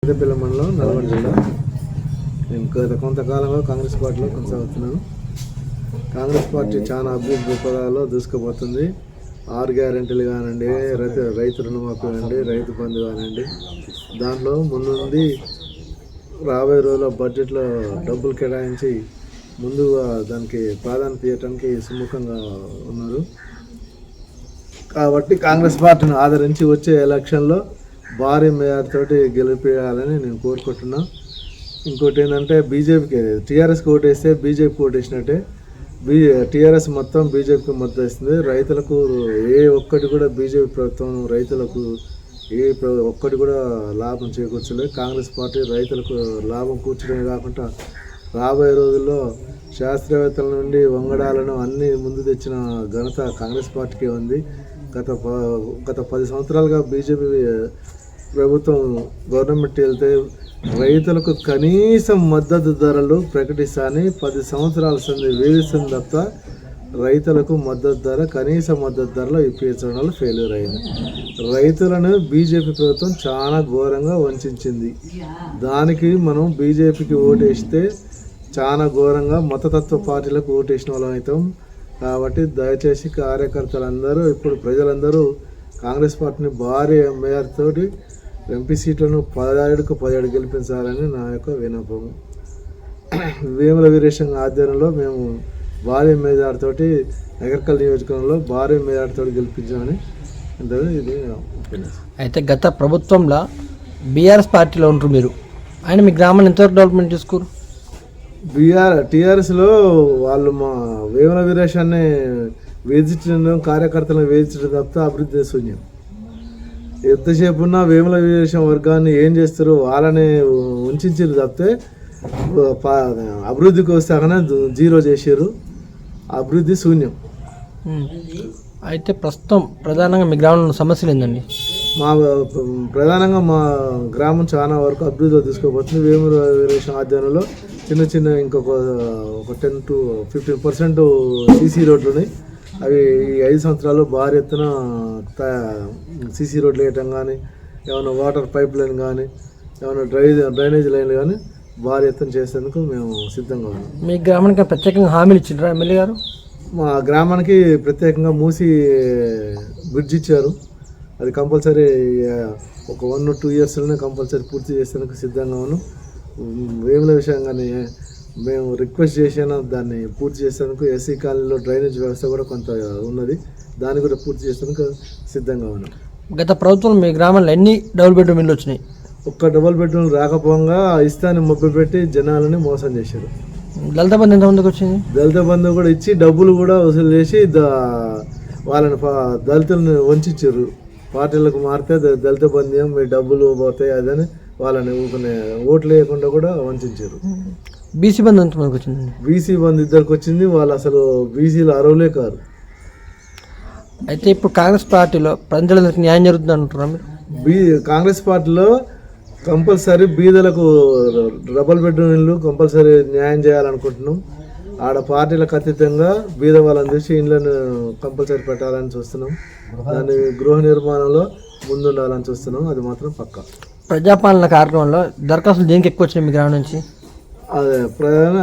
పెద్దపల్లి మండలం నల్గొండ జిల్లా. నేను కొంతకాలంగా కాంగ్రెస్ పార్టీలో కొనసాగుతున్నాను. కాంగ్రెస్ పార్టీ చాలా అభివృద్ధి దృక్పథాల్లో దూసుకుపోతుంది. 6 గ్యారెంటీలు కానివ్వండి, రైతు రుణమాఫీ కానివ్వండి, రైతు బంధు కానివ్వండి, దాంట్లో ముందుంది రాబోయే రోజుల్లో బడ్జెట్లో డబ్బులు కేటాయించి ముందుగా దానికి ప్రాధాన్యత ఇవ్వడానికి సుముఖంగా ఉన్నారు. కాబట్టి కాంగ్రెస్ పార్టీని ఆదరించి వచ్చే ఎలక్షన్లో భారీ మేయర్తోటి గెలిపేయాలని నేను కోరుకుంటున్నాను. ఇంకోటి ఏంటంటే బీజేపీకి టీఆర్ఎస్కి ఓటేస్తే బీజేపీకి ఓటేసినట్టే. టీఆర్ఎస్ మొత్తం బీజేపీకి మద్దతు ఇస్తుంది. రైతులకు ఏ ఒక్కటి కూడా బీజేపీ ప్రభుత్వం రైతులకు ఒక్కటి కూడా లాభం చేకూర్చలేదు. కాంగ్రెస్ పార్టీ రైతులకు లాభం కూర్చడమే కాకుండా రాబోయే రోజుల్లో శాస్త్రవేత్తల నుండి వంగడాలను అన్నీ ముందు తెచ్చిన ఘనత కాంగ్రెస్ పార్టీకే ఉంది. గత 10 సంవత్సరాలుగా బీజేపీ ప్రభుత్వం గవర్నమెంట్ వెళ్తే రైతులకు కనీసం మద్దతు ధరలు ప్రకటిస్తానని 10 సంవత్సరాల సంది వేధిస్తుంది తప్ప రైతులకు మద్దతు ధర కనీస మద్దతు ధరలో ఇప్పించడంలో ఫెయిల్యూర్ అయింది. రైతులను బీజేపీ ప్రభుత్వం చాలా ఘోరంగా వంచింది. దానికి మనం బీజేపీకి ఓటేస్తే చాలా ఘోరంగా మతతత్వ పార్టీలకు ఓటేసిన వాళ్ళం అవుతాం. కాబట్టి దయచేసి కార్యకర్తలందరూ ఇప్పుడు ప్రజలందరూ కాంగ్రెస్ పార్టీని భారీ మేయర్తోటి ఎంపీ సీట్లను 17కు 17 గెలిపించాలని నా యొక్క విన్నపము. వేముల వీరేశం ఆధ్వర్యంలో మేము భారీ మేజార్తోటి నగర్కల్ నియోజకవర్గంలో భారీ మేజార్తో గెలిపించామని ఇది. అయితే గత ప్రభుత్వంలో బీఆర్ఎస్ పార్టీలో ఉంటారు మీరు, ఆయన మీ గ్రామాన్ని ఎంతవరకు డెవలప్మెంట్ చేసుకోరు? టీఆర్ఎస్లో వాళ్ళు మా వేముల వీరేశాన్ని వేధించడం, కార్యకర్తలను వేధించడం తప్ప అభివృద్ధి శూన్యం. ఎంతసేపు ఉన్న వేముల వీరేశం వర్గాన్ని ఏం చేస్తారు వాళ్ళని ఉంచారు తప్పితే అభివృద్ధికి వస్తాకనే జీరో చేశారు. అభివృద్ధి శూన్యం. అయితే ప్రస్తుతం ప్రధానంగా మీ గ్రామంలో సమస్యలు ఏందండి? ప్రధానంగా మా గ్రామం చాలా వరకు అభివృద్ధిలో తీసుకోబోతుంది. వేముల వీరేశం ఆధ్వర్యంలో చిన్న ఇంకొక 10 to 15% సీసీ రోడ్లు ఉన్నాయి. అవి ఈ 5 సంవత్సరాలు భారీ ఎత్తున సీసీ రోడ్లు వేయటం కానీ, ఏమైనా వాటర్ పైప్ లైన్ కానీ, ఏమైనా డ్రైనేజ్ లైన్లు కానీ భారీ ఎత్తున చేసేందుకు మేము సిద్ధంగా ఉన్నాం. మీ గ్రామానికి ప్రత్యేకంగా హామీలు ఇచ్చారా ఎమ్మెల్యే గారు? మా గ్రామానికి ప్రత్యేకంగా మూసి బ్రిడ్జ్ ఇచ్చారు. అది కంపల్సరీ ఒక 1 or 2 yearsలోనే కంపల్సరీ పూర్తి చేసేందుకు సిద్ధంగా ఉన్నాం. వేముల విషయంగానే మేము రిక్వెస్ట్ చేసాను, దాన్ని పూర్తి చేసేందుకు ఎస్సీ కాలనీలో డ్రైనేజ్ వ్యవస్థ కూడా కొంత ఉన్నది, దాన్ని కూడా పూర్తి చేసేందుకు సిద్ధంగా ఉన్నాం. గత ప్రభుత్వం మీ గ్రామంలో ఎన్ని డబుల్ బెడ్రూమ్ ఇల్లు వచ్చినాయి? ఒక్క డబుల్ బెడ్రూమ్ రాకపోగా ఇస్తాన్ని మొబ్బపెట్టి జనాలని మోసం చేశారు. దళిత బంధు ఎంత మందికి వచ్చింది? దళిత బంధు కూడా ఇచ్చి డబ్బులు కూడా వసూలు చేసి వాళ్ళని దళితులను వంచారు. పార్టీలకు మారితే దళిత బంధు మీ డబ్బులు పోతాయి అదని వాళ్ళని ఓట్లు వేయకుండా కూడా వంచారు. బీసీ బంధు ఎంత మందికి వచ్చింది? బీసీ బంధు 2కి వచ్చింది. వాళ్ళు అసలు బీసీలు అర్హులే కాదు. అయితే ఇప్పుడు కాంగ్రెస్ పార్టీలో ప్రజలందరికీ న్యాయం జరుగుతుంది అంటున్నారా మీరు? కాంగ్రెస్ పార్టీలో కంపల్సరీ బీదలకు డబుల్ బెడ్రూమ్ ఇల్లు కంపల్సరీ న్యాయం చేయాలనుకుంటున్నాం. ఆడ పార్టీలకు అతీతంగా బీద వాళ్ళని చూసి ఇళ్ళను కంపల్సరీ పెట్టాలని చూస్తున్నాం. దాని గృహ నిర్మాణంలో ముందుండాలని చూస్తున్నాం. అది మాత్రం పక్కా. ప్రజాపాలన కార్యక్రమంలో దరఖాస్తులు దేనికి ఎక్కువ వచ్చినాయి మీ గ్రామం నుంచి? అదే ప్రధాన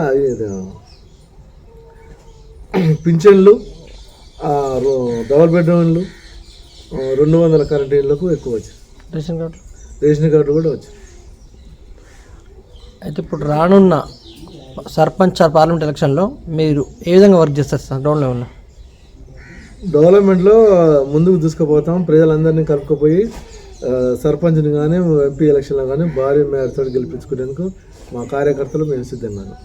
పింఛన్లు, డబుల్ బెడ్రూమ్ ఇళ్ళు, 200 కరెంట్ ఇళ్ళకు ఎక్కువ వచ్చాయి. రేషన్ కార్డు కూడా వచ్చాయి. అయితే ఇప్పుడు రానున్న సర్పంచ్ పార్లమెంట్ ఎలక్షన్లో మీరు ఏ విధంగా వర్క్ చేస్తారు సార్? గ్రౌండ్ లెవెల్లో డెవలప్మెంట్లో ముందుకు తీసుకుపోతాం. ప్రజలందరినీ కలుపుకుపోయి సర్పంచ్ని కానీ ఎంపీ ఎలక్షన్లో కానీ భారీ మేయర్తో గెలిపించుకునేందుకు మా కార్యకర్తలు మేము సిద్ధంగా ఉన్నాం.